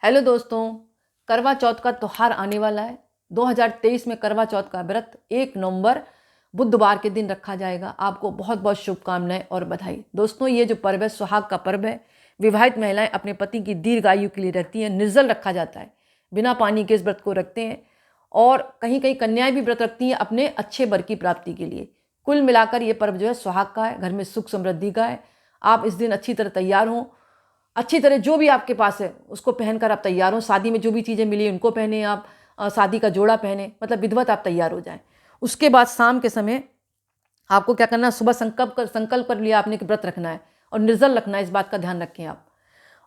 Hello दोस्तों, करवा चौथ का त्यौहार आने वाला है। 2023 में करवा चौथ का व्रत 1 नवंबर बुधवार के दिन रखा जाएगा। आपको बहुत बहुत शुभकामनाएं और बधाई। दोस्तों, ये जो पर्व है सुहाग का पर्व है। विवाहित महिलाएं अपने पति की दीर्घायु के लिए रखती हैं। निर्जल रखा जाता है, बिना पानी के इस व्रत को रखते हैं। और कहीं कहीं कन्याएं भी व्रत रखती हैं अपने अच्छे वर की प्राप्ति के लिए। कुल मिलाकर ये पर्व जो है सुहाग का है, घर में सुख समृद्धि का है। आप इस दिन अच्छी तरह तैयार हों, अच्छी तरह जो भी आपके पास है उसको पहनकर आप तैयार हो। शादी में जो भी चीज़ें मिली उनको पहने आप, शादी का जोड़ा पहने, मतलब विधिवत आप तैयार हो जाएं। उसके बाद शाम के समय आपको क्या करना है, सुबह संकल्प कर लिया आपने कि व्रत रखना है और निर्जल रखना है, इस बात का ध्यान रखें आप।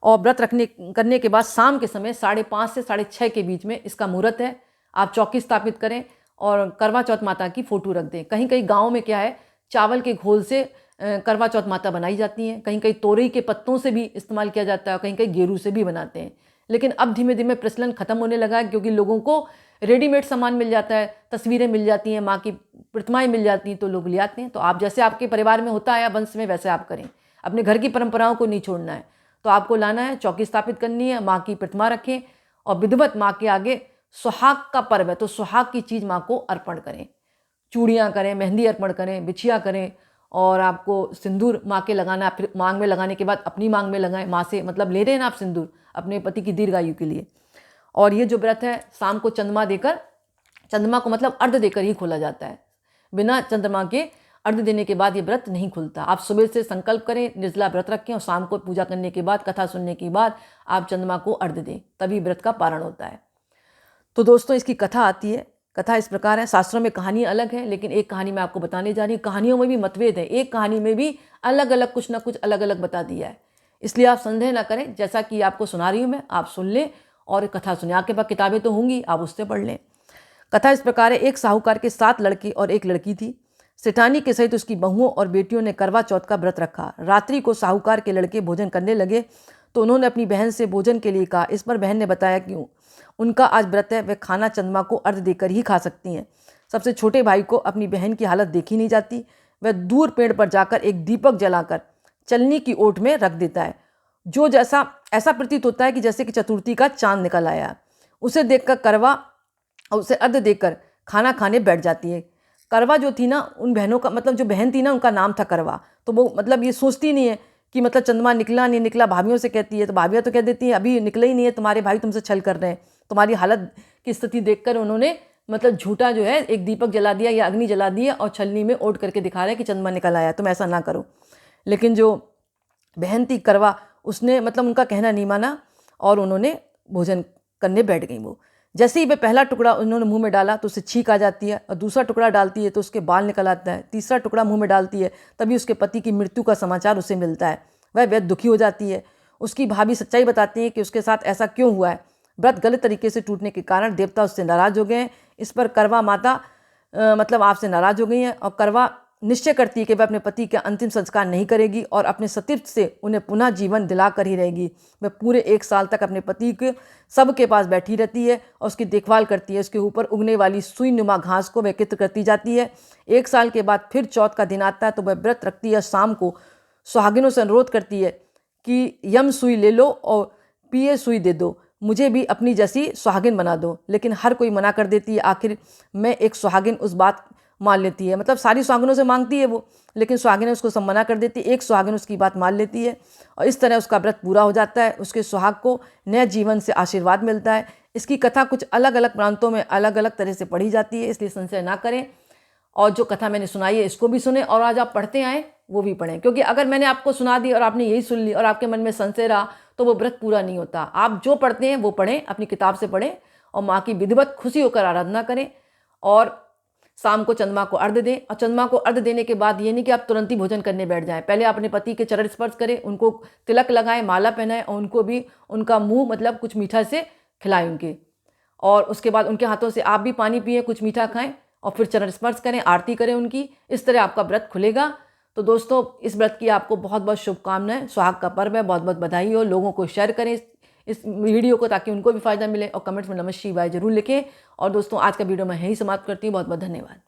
और व्रत करने के बाद शाम के समय 5:30 से 6:30 के बीच में इसका मुहूर्त है। आप चौकी स्थापित करें और करवा चौथ माता की फोटो रख दें। कहीं कहीं गाँव में क्या है, चावल के घोल से करवा चौथ माता बनाई जाती हैं। कहीं कहीं तोरई के पत्तों से भी इस्तेमाल किया जाता है, कहीं कहीं गेरू से भी बनाते हैं। लेकिन अब धीमे धीमे प्रचलन खत्म होने लगा है, क्योंकि लोगों को रेडीमेड सामान मिल जाता है, तस्वीरें मिल जाती हैं, माँ की प्रतिमाएं मिल जाती हैं, तो लोग ले आते हैं। तो आप जैसे आपके परिवार में होता है वंश में, वैसे आप करें। अपने घर की परंपराओं को नहीं छोड़ना है। तो आपको लाना है, चौकी स्थापित करनी है, माँ की प्रतिमा रखें और विधिवत माँ के आगे, सुहाग का पर्व है तो सुहाग की चीज़ माँ को अर्पण करें। चूड़ियाँ करें, मेहंदी अर्पण करें, बिछिया करें। और आपको सिंदूर माँ के लगाना, फिर मांग में लगाने के बाद अपनी मांग में लगाएं। माँ से मतलब ले रहे हैं ना आप सिंदूर अपने पति की दीर्घायु के लिए। और ये जो व्रत है शाम को चंद्रमा देकर, चंद्रमा को मतलब अर्घ देकर ही खोला जाता है। बिना चंद्रमा के अर्घ देने के बाद ये व्रत नहीं खुलता। आप सुबह से संकल्प करें, निर्जला व्रत रखें और शाम को पूजा करने के बाद, कथा सुनने के बाद आप चंद्रमा को अर्घ दें, तभी व्रत का पारण होता है। तो दोस्तों, इसकी कथा आती है। कथा इस प्रकार है, शास्त्रों में कहानी अलग है, लेकिन एक कहानी मैं आपको बताने जा रही हूँ। कहानियों में भी मतभेद है, एक कहानी में भी अलग अलग कुछ ना कुछ अलग अलग बता दिया है। इसलिए आप संदेह ना करें, जैसा कि आपको सुना रही हूँ मैं, आप सुन लें और कथा सुने। आपके पास किताबें तो होंगी, आप उससे पढ़ लें। कथा इस प्रकार है, एक साहूकार के 7 लड़के और एक लड़की थी। सेठानी के सहित उसकी बहुओं और बेटियों ने करवा चौथ का व्रत रखा। रात्रि को साहूकार के लड़के भोजन करने लगे तो उन्होंने अपनी बहन से भोजन के लिए कहा। इस पर बहन ने बताया कि उनका आज व्रत है, वे खाना चंद्रमा को अर्घ देकर ही खा सकती हैं। सबसे छोटे भाई को अपनी बहन की हालत देखी नहीं जाती। वह दूर पेड़ पर जाकर एक दीपक जलाकर चलनी की ओट में रख देता है। जो जैसा ऐसा प्रतीत होता है कि जैसे कि चतुर्थी का चांद निकल आया। उसे देखकर करवा उसे अर्घ देकर खाना खाने बैठ जाती है। करवा जो थी ना, उन बहनों का मतलब जो बहन थी ना, उनका नाम था करवा। तो वो मतलब ये सोचती नहीं है कि मतलब चंद्रमा निकला नहीं निकला। भाभीियों से कहती है तो भाभियाँ तो कह देती हैं अभी निकला ही नहीं है, तुम्हारे भाई तुमसे छल कर रहे हैं। तुम्हारी हालत की स्थिति देखकर उन्होंने मतलब झूठा जो है एक दीपक जला दिया या अग्नि जला दिया और छलनी में ओढ़ करके दिखा रहे हैं कि चंद्रमा निकल आया, तुम ऐसा ना करो। लेकिन जो बहन थी करवा, उसने मतलब उनका कहना नहीं माना और उन्होंने भोजन करने बैठ गई। वो जैसे ही वह पहला टुकड़ा उन्होंने मुंह में डाला तो उसे छींक आ जाती है, और दूसरा टुकड़ा डालती है तो उसके बाल निकल आता है, तीसरा टुकड़ा मुंह में डालती है तभी उसके पति की मृत्यु का समाचार उसे मिलता है। वह बेहद दुखी हो जाती है। उसकी भाभी सच्चाई बताती है कि उसके साथ ऐसा क्यों हुआ है। व्रत गलत तरीके से टूटने के कारण देवता उससे नाराज हो गए हैं। इस पर करवा माता मतलब आपसे नाराज हो गई हैं और करवा निश्चय करती है कि वह अपने पति का अंतिम संस्कार नहीं करेगी और अपने सतीत्व से उन्हें पुनः जीवन दिला कर ही रहेगी। वह पूरे 1 साल तक अपने पति के सबके पास बैठी रहती है और उसकी देखभाल करती है। उसके ऊपर उगने वाली सुई नुमा घास को वह एकत्र करती जाती है। 1 साल के बाद फिर चौथ का दिन आता है तो वह व्रत रखती है। शाम को सुहागिनों से अनुरोध करती है कि यम सुई ले लो और पिए सुई दे दो, मुझे भी अपनी जैसी सुहागिन बना दो। लेकिन हर कोई मना कर देती है। आखिर में एक सुहागिन उस बात मान लेती है, मतलब सारी सुहागिनों से मांगती है वो, लेकिन सुहागिनें उसको सब मना कर देती है। एक सुहागिन उसकी बात मान लेती है और इस तरह उसका व्रत पूरा हो जाता है। उसके सुहाग को नए जीवन से आशीर्वाद मिलता है। इसकी कथा कुछ अलग अलग प्रांतों में अलग अलग तरह से पढ़ी जाती है, इसलिए संशय ना करें। और जो कथा मैंने सुनाई है इसको भी सुने और आज आप पढ़ते आए वो भी पढ़ें, क्योंकि अगर मैंने आपको सुना दी और आपने यही सुन ली और आपके मन में संशय रहा तो वो व्रत पूरा नहीं होता। आप जो पढ़ते हैं वो पढ़ें, अपनी किताब से पढ़ें और माँ की विधिवत खुशी होकर आराधना करें। और शाम को चंद्रमा को अर्घ दें। और चंद्रमा को अर्घ देने के बाद ये नहीं कि आप तुरंत ही भोजन करने बैठ जाएं। पहले आप अपने पति के चरण स्पर्श करें, उनको तिलक लगाएं, माला पहनाएं और उनको भी उनका मुंह मतलब कुछ मीठा से खिलाएं उनके। और उसके बाद उनके हाथों से आप भी पानी पिए, कुछ मीठा खाएं और फिर चरण स्पर्श करें, आरती करें उनकी। इस तरह आपका व्रत खुलेगा। तो दोस्तों, इस व्रत की आपको बहुत बहुत शुभकामनाएं। सुहाग का पर्व है, बहुत बहुत बधाई हो। लोगों को शेयर करें इस वीडियो को ताकि उनको भी फायदा मिले और कमेंट्स में नमः शिवाय जरूर लिखें। और दोस्तों, आज का वीडियो मैं यहीं समाप्त करती हूँ। बहुत बहुत धन्यवाद।